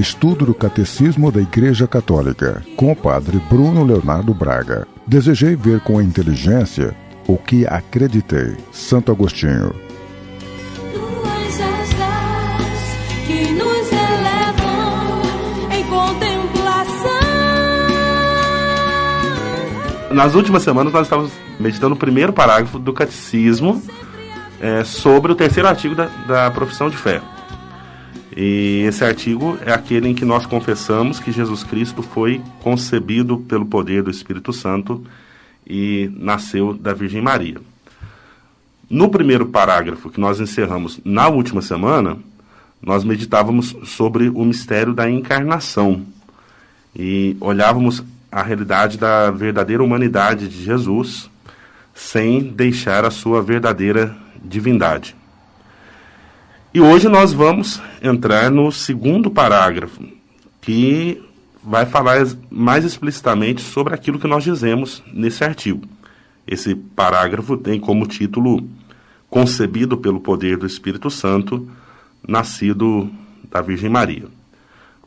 Estudo do Catecismo da Igreja Católica, com o Padre Bruno Leonardo Braga. Desejei ver com a inteligência o que acreditei. Santo Agostinho. Tuas asas que nos elevam em contemplação. Nas últimas semanas nós estávamos meditando o primeiro parágrafo do Catecismo sobre o terceiro artigo da profissão de fé. E esse artigo é aquele em que nós confessamos que Jesus Cristo foi concebido pelo poder do Espírito Santo e nasceu da Virgem Maria. No primeiro parágrafo que nós encerramos na última semana, nós meditávamos sobre o mistério da encarnação e olhávamos a realidade da verdadeira humanidade de Jesus sem deixar a sua verdadeira divindade. E hoje nós vamos entrar no segundo parágrafo, que vai falar mais explicitamente sobre aquilo que nós dizemos nesse artigo. Esse parágrafo tem como título Concebido pelo poder do Espírito Santo, nascido da Virgem Maria.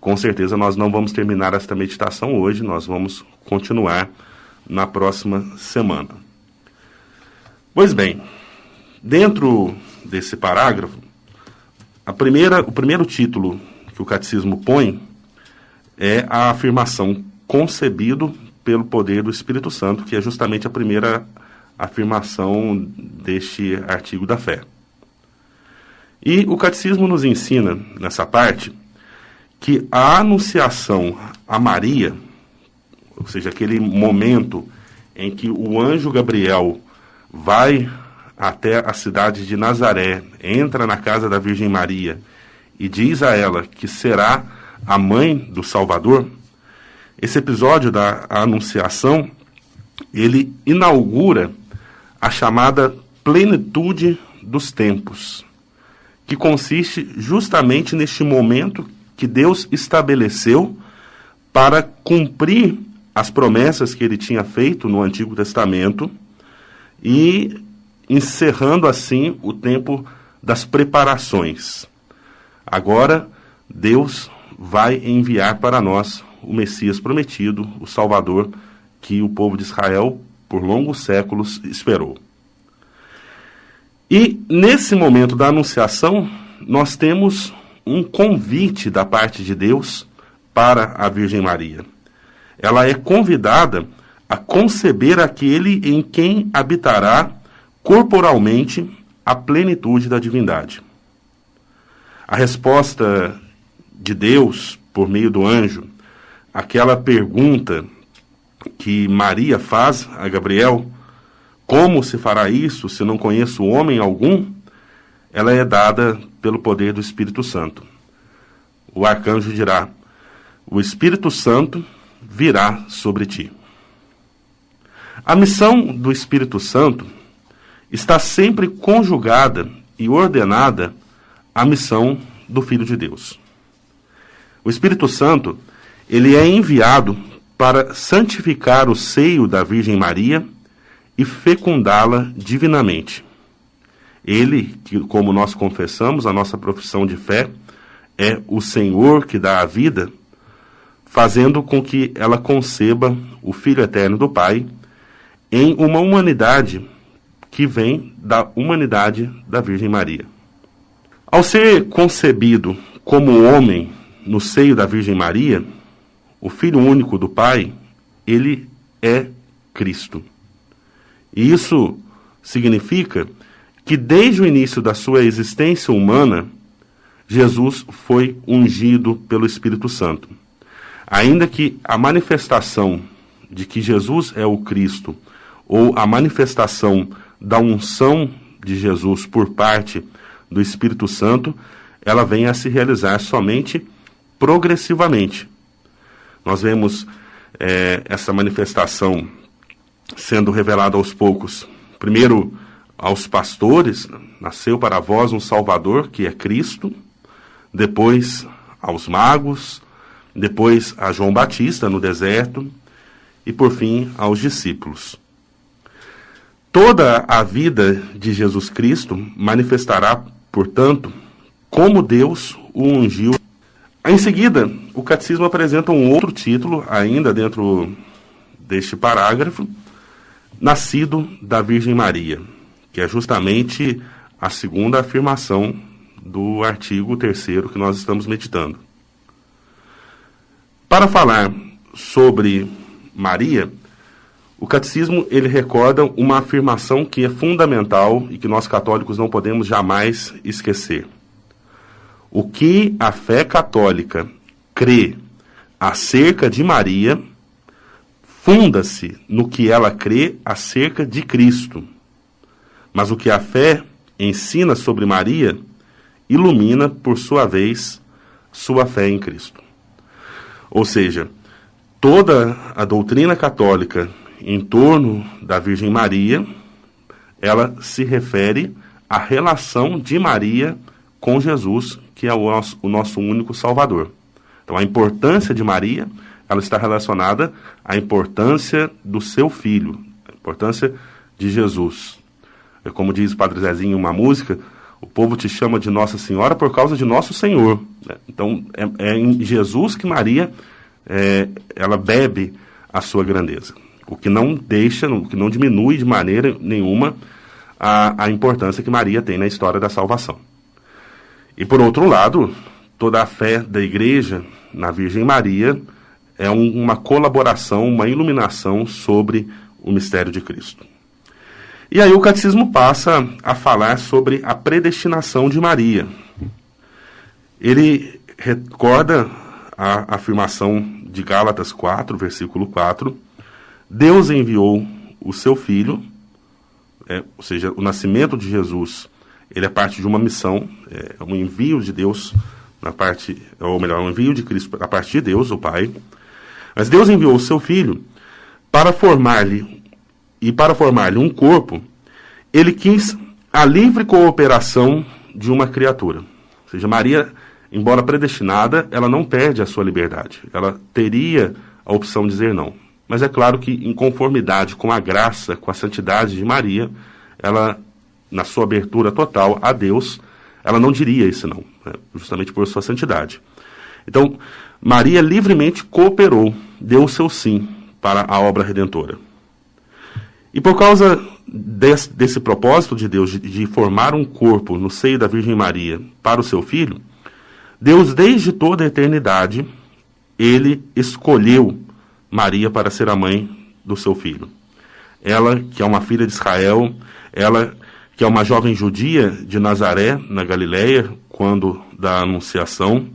Com certeza nós não vamos terminar esta meditação hoje, nós vamos continuar na próxima semana. Pois bem, dentro desse parágrafo, o primeiro título que o Catecismo põe é a afirmação concebido pelo poder do Espírito Santo, que é justamente a primeira afirmação deste artigo da fé. E o Catecismo nos ensina, nessa parte, que a anunciação a Maria, ou seja, aquele momento em que o anjo Gabriel vai até a cidade de Nazaré, entra na casa da Virgem Maria e diz a ela que será a mãe do Salvador, esse episódio da Anunciação, ele inaugura a chamada plenitude dos tempos, que consiste justamente neste momento que Deus estabeleceu para cumprir as promessas que ele tinha feito no Antigo Testamento e encerrando assim o tempo das preparações. Agora, Deus vai enviar para nós o Messias prometido, o Salvador, que o povo de Israel, por longos séculos, esperou. E, nesse momento da Anunciação, nós temos um convite da parte de Deus para a Virgem Maria. Ela é convidada a conceber aquele em quem habitará corporalmente a plenitude da divindade. A resposta de Deus, por meio do anjo, aquela pergunta que Maria faz a Gabriel, como se fará isso se não conheço homem algum? Ela é dada pelo poder do Espírito Santo. O arcanjo dirá: o Espírito Santo virá sobre ti. A missão do Espírito Santo está sempre conjugada e ordenada à missão do Filho de Deus. O Espírito Santo, ele é enviado para santificar o seio da Virgem Maria e fecundá-la divinamente. Ele, que, como nós confessamos, a nossa profissão de fé, é o Senhor que dá a vida, fazendo com que ela conceba o Filho eterno do Pai em uma humanidade que vem da humanidade da Virgem Maria. Ao ser concebido como homem no seio da Virgem Maria, o Filho único do Pai, ele é Cristo. E isso significa que desde o início da sua existência humana, Jesus foi ungido pelo Espírito Santo. Ainda que a manifestação de que Jesus é o Cristo, ou a manifestação da unção de Jesus por parte do Espírito Santo, ela vem a se realizar somente progressivamente. Nós vemos essa manifestação sendo revelada aos poucos. Primeiro, aos pastores, nasceu para vós um Salvador, que é Cristo. Depois, aos magos. Depois, a João Batista, no deserto. E, por fim, aos discípulos. Toda a vida de Jesus Cristo manifestará, portanto, como Deus o ungiu Em seguida, o catecismo apresenta um outro título, ainda dentro deste parágrafo, Nascido da Virgem Maria, que é justamente a segunda afirmação do artigo 3º que nós estamos meditando. Para falar sobre Maria, o catecismo ele recorda uma afirmação que é fundamental e que nós católicos não podemos jamais esquecer. O que a fé católica crê acerca de Maria funda-se no que ela crê acerca de Cristo. Mas o que a fé ensina sobre Maria ilumina, por sua vez, sua fé em Cristo. Ou seja, toda a doutrina católica em torno da Virgem Maria, ela se refere à relação de Maria com Jesus, que é o nosso único Salvador. Então, a importância de Maria, ela está relacionada à importância do seu filho, a importância de Jesus. É como diz o Padre Zezinho em uma música, o povo te chama de Nossa Senhora por causa de Nosso Senhor. Então, é em Jesus que Maria, ela bebe a sua grandeza. O que não deixa, o que não diminui de maneira nenhuma a importância que Maria tem na história da salvação. E por outro lado, toda a fé da Igreja na Virgem Maria é uma colaboração, uma iluminação sobre o mistério de Cristo. E aí o catecismo passa a falar sobre a predestinação de Maria. Ele recorda a afirmação de Gálatas 4, versículo 4, Deus enviou o seu Filho, ou seja, o nascimento de Jesus, ele é parte de uma missão, é um envio de Deus, um envio de Cristo a partir de Deus, o Pai. Mas Deus enviou o seu Filho para formar-lhe um corpo, ele quis a livre cooperação de uma criatura. Ou seja, Maria, embora predestinada, ela não perde a sua liberdade. Ela teria a opção de dizer não. Mas é claro que, em conformidade com a graça, com a santidade de Maria, ela, na sua abertura total a Deus, ela não diria esse não, justamente por sua santidade. Então, Maria livremente cooperou, deu o seu sim para a obra redentora. E por causa desse propósito de Deus, de formar um corpo no seio da Virgem Maria para o seu Filho, Deus, desde toda a eternidade, ele escolheu Maria para ser a mãe do seu Filho. Ela, que é uma filha de Israel, ela, que é uma jovem judia de Nazaré, na Galileia, quando da Anunciação,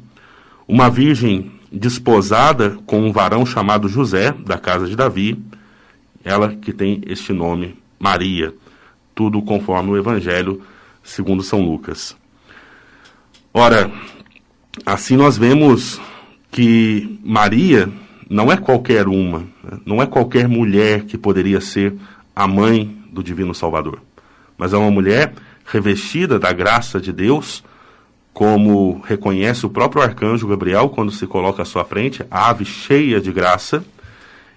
uma virgem desposada com um varão chamado José, da casa de Davi, ela que tem este nome, Maria, tudo conforme o Evangelho segundo São Lucas. Ora, assim nós vemos que Maria não é qualquer uma, não é qualquer mulher que poderia ser a mãe do Divino Salvador, mas é uma mulher revestida da graça de Deus, como reconhece o próprio arcanjo Gabriel quando se coloca à sua frente, a ave cheia de graça,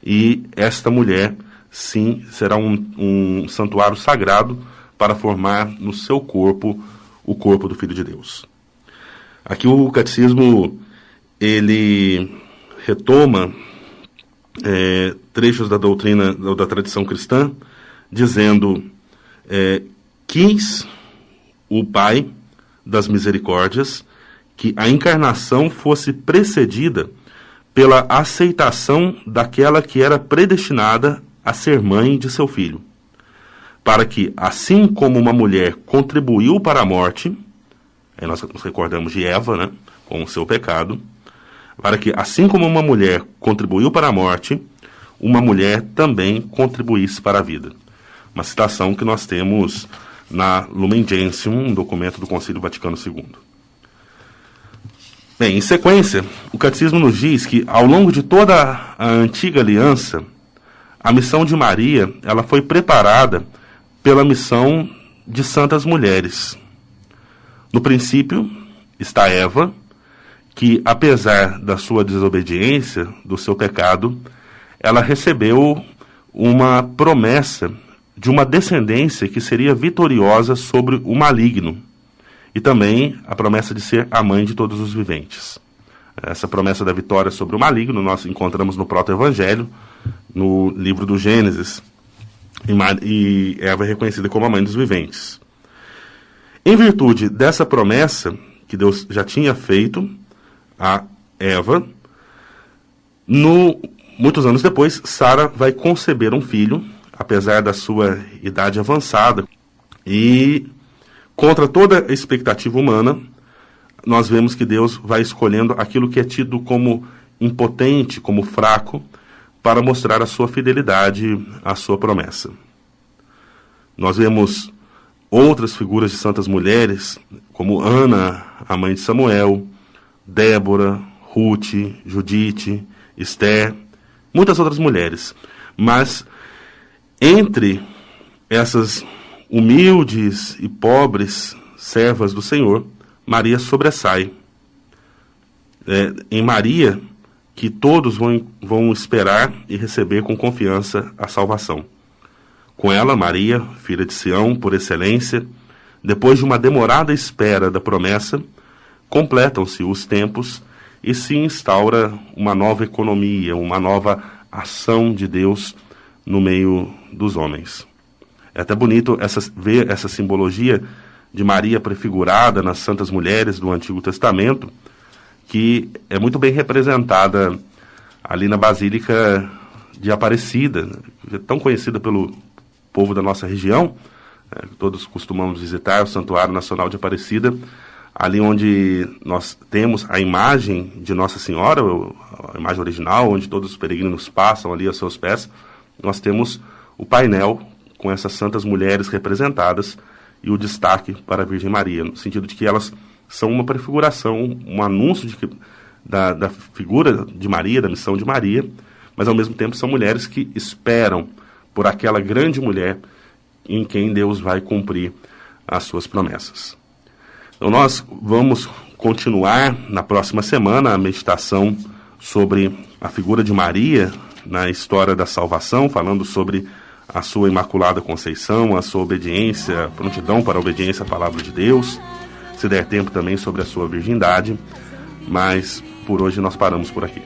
e esta mulher, sim, será um santuário sagrado para formar no seu corpo o corpo do Filho de Deus. Aqui o catecismo, ele retoma trechos da doutrina, da tradição cristã, dizendo, quis o Pai das misericórdias que a encarnação fosse precedida pela aceitação daquela que era predestinada a ser mãe de seu filho, para que, assim como uma mulher contribuiu para a morte, aí nós nos recordamos de Eva, com o seu pecado, para que, assim como uma mulher contribuiu para a morte, uma mulher também contribuísse para a vida. Uma citação que nós temos na Lumen Gentium, um documento do Concílio Vaticano II. Bem, em sequência, o catecismo nos diz que, ao longo de toda a antiga aliança, a missão de Maria, ela foi preparada pela missão de santas mulheres. No princípio está Eva, que, apesar da sua desobediência, do seu pecado, ela recebeu uma promessa de uma descendência que seria vitoriosa sobre o maligno, e também a promessa de ser a mãe de todos os viventes. Essa promessa da vitória sobre o maligno nós encontramos no proto-evangelho, no livro do Gênesis, e Eva é reconhecida como a mãe dos viventes. Em virtude dessa promessa que Deus já tinha feito a Eva, muitos anos depois, Sara vai conceber um filho, apesar da sua idade avançada, e contra toda a expectativa humana, nós vemos que Deus vai escolhendo aquilo que é tido como impotente, como fraco, para mostrar a sua fidelidade à sua promessa. Nós vemos outras figuras de santas mulheres, como Ana, a mãe de Samuel, Débora, Ruth, Judite, Esther, muitas outras mulheres. Mas entre essas humildes e pobres servas do Senhor, Maria sobressai. Em Maria que todos vão esperar e receber com confiança a salvação. Com ela, Maria, filha de Sião, por excelência, depois de uma demorada espera da promessa, completam-se os tempos e se instaura uma nova economia, uma nova ação de Deus no meio dos homens. É até bonito ver essa simbologia de Maria prefigurada nas santas mulheres do Antigo Testamento, que é muito bem representada ali na Basílica de Aparecida, que é tão conhecida pelo povo da nossa região. Todos costumamos visitar o Santuário Nacional de Aparecida, ali onde nós temos a imagem de Nossa Senhora, a imagem original, onde todos os peregrinos passam ali aos seus pés. Nós temos o painel com essas santas mulheres representadas e o destaque para a Virgem Maria, no sentido de que elas são uma prefiguração, um anúncio da figura de Maria, da missão de Maria, mas ao mesmo tempo são mulheres que esperam por aquela grande mulher em quem Deus vai cumprir as suas promessas. Então nós vamos continuar na próxima semana a meditação sobre a figura de Maria na história da salvação, falando sobre a sua Imaculada Conceição, a sua obediência, a prontidão para a obediência à palavra de Deus, se der tempo também sobre a sua virgindade, mas por hoje nós paramos por aqui.